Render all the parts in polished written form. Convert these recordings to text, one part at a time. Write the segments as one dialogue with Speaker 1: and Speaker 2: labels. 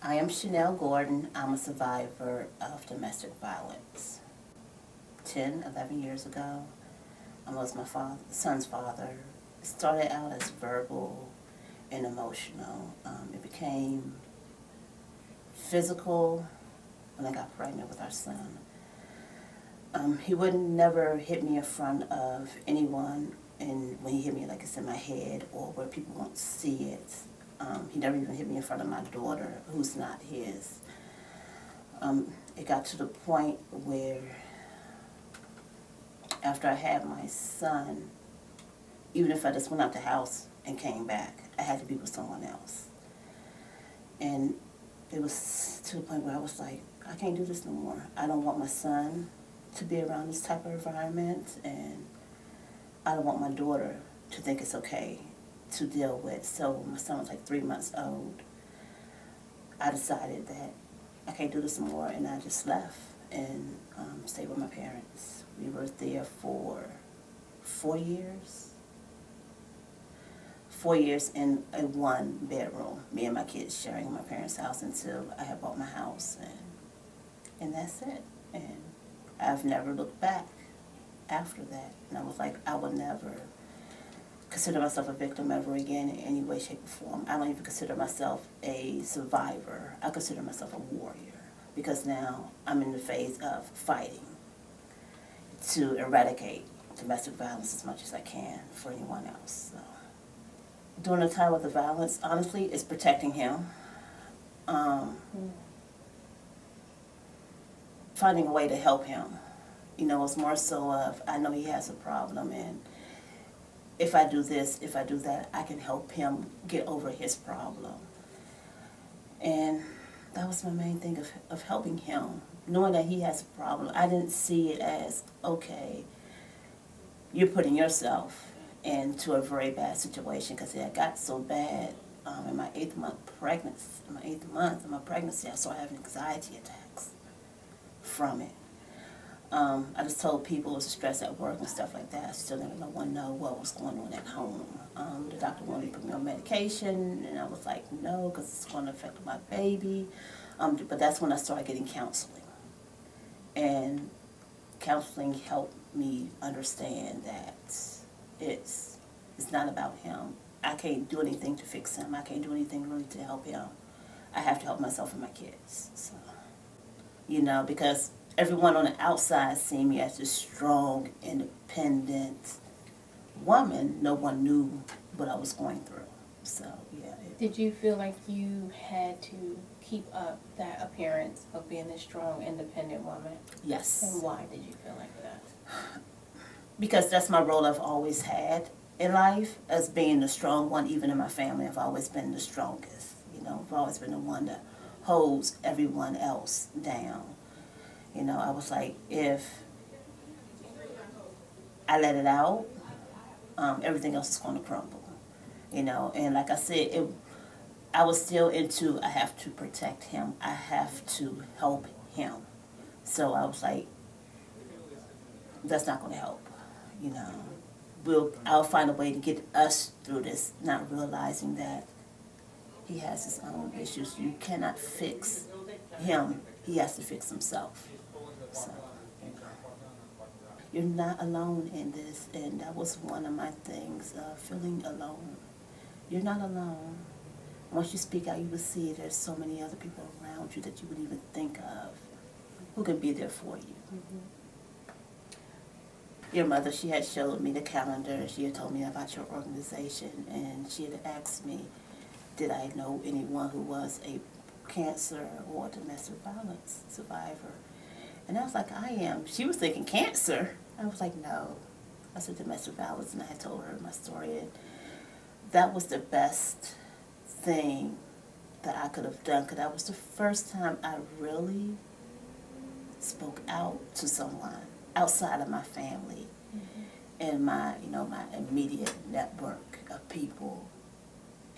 Speaker 1: I am Chanel Gordon. I'm a survivor of domestic violence. 11 years ago, I was my son's father. It started out as verbal and emotional. It became physical when I got pregnant with our son. He would never hit me in front of anyone, and when he hit me, like it's in my head or where people won't see it. He never even hit me in front of my daughter, who's not his. It got to the point where after I had my son, even if I just went out the house and came back, I had to be with someone else. And it was to the point where I was like, I can't do this no more. I don't want my son to be around this type of environment, and I don't want my daughter to think it's okay to deal with. So my son was like 3 months old. I decided that I can't do this anymore, and I just left and stayed with my parents. We were there for 4 years. 4 years in a one bedroom, me and my kids sharing my parents' house until I had bought my house, and that's it. And I've never looked back after that. And I was like, I would never consider myself a victim ever again in any way, shape, or form. I don't even consider myself a survivor. I consider myself a warrior, because now I'm in the phase of fighting to eradicate domestic violence as much as I can for anyone else. So, during the time of the violence, honestly, it's protecting him. Finding a way to help him. You know, it's more so of, I know he has a problem, and if I do this, if I do that, I can help him get over his problem. And that was my main thing of helping him. Knowing that he has a problem, I didn't see it as, okay, you're putting yourself into a very bad situation, because it got so bad in my 8th month of my pregnancy, I started having anxiety attacks from it. I just told people it was stress at work and stuff like that. I still didn't let no one know what was going on at home. The doctor wanted me to put me on medication, and I was like, no, because it's going to affect my baby. But that's when I started getting counseling. And counseling helped me understand that it's not about him. I can't do anything to fix him. I can't do anything really to help him. I have to help myself and my kids. So, you know, because everyone on the outside seen me as this strong, independent woman. No one knew what I was going through. So, yeah.
Speaker 2: Did you feel like you had to keep up that appearance of being this strong, independent woman?
Speaker 1: Yes.
Speaker 2: And why did you feel like that?
Speaker 1: Because that's my role I've always had in life, as being the strong one. Even in my family, I've always been the strongest. You know, I've always been the one that holds everyone else down. You know, I was like, if I let it out, everything else is going to crumble. You know, and like I said, I was still into, I have to protect him. I have to help him. So I was like, that's not going to help. You know, I'll find a way to get us through this, not realizing that he has his own issues. You cannot fix him. He has to fix himself. So, you're not alone in this, and that was one of my things, feeling alone. You're not alone. Once you speak out, you will see there's so many other people around you that you would even think of who can be there for you.
Speaker 2: Mm-hmm.
Speaker 1: Your mother, she had showed me the calendar. She had told me about your organization, and she had asked me, did I know anyone who was a cancer or domestic violence survivor? And I was like, I am. She was thinking cancer. I was like, no. I said domestic violence, and I had told her my story. And that was the best thing that I could have done, because that was the first time I really spoke out to someone outside of my family, mm-hmm. and my immediate network of people.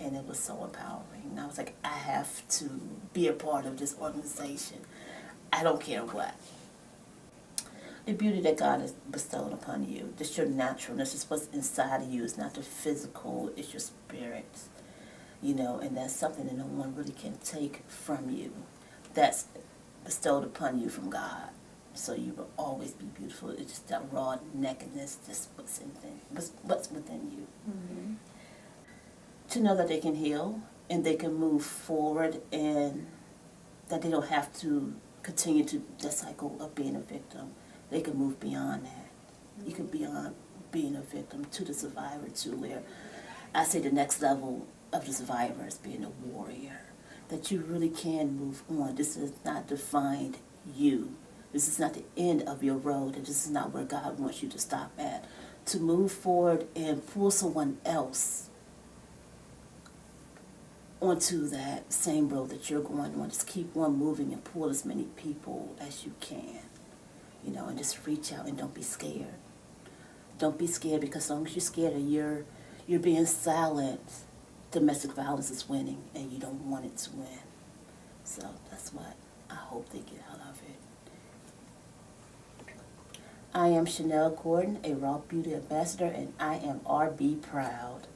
Speaker 1: And it was so empowering. And I was like, I have to be a part of this organization. I don't care what. The beauty that God has bestowed upon you, just your naturalness, is what's inside of you. It's not the physical, it's your spirit. you know, and that's something that no one really can take from you. That's bestowed upon you from God. So you will always be beautiful. It's just that raw nakedness, just what's within you.
Speaker 2: Mm-hmm.
Speaker 1: To know that they can heal and they can move forward, and that they don't have to continue to the cycle of being a victim. They can move beyond that. You can beyond being a victim to the survivor, to where I say the next level of the survivor is being a warrior. That you really can move on. This is not defined you. This is not the end of your road, and this is not where God wants you to stop at. To move forward and pull someone else onto that same road that you're going on. Just keep on moving and pull as many people as you can, you know, and just reach out and don't be scared. Don't be scared, because as long as you're scared and you're being silent, domestic violence is winning, and you don't want it to win. So that's what I hope they get out of it. I am Chanel Gordon, a Raw Beauty Ambassador, and I am RB proud.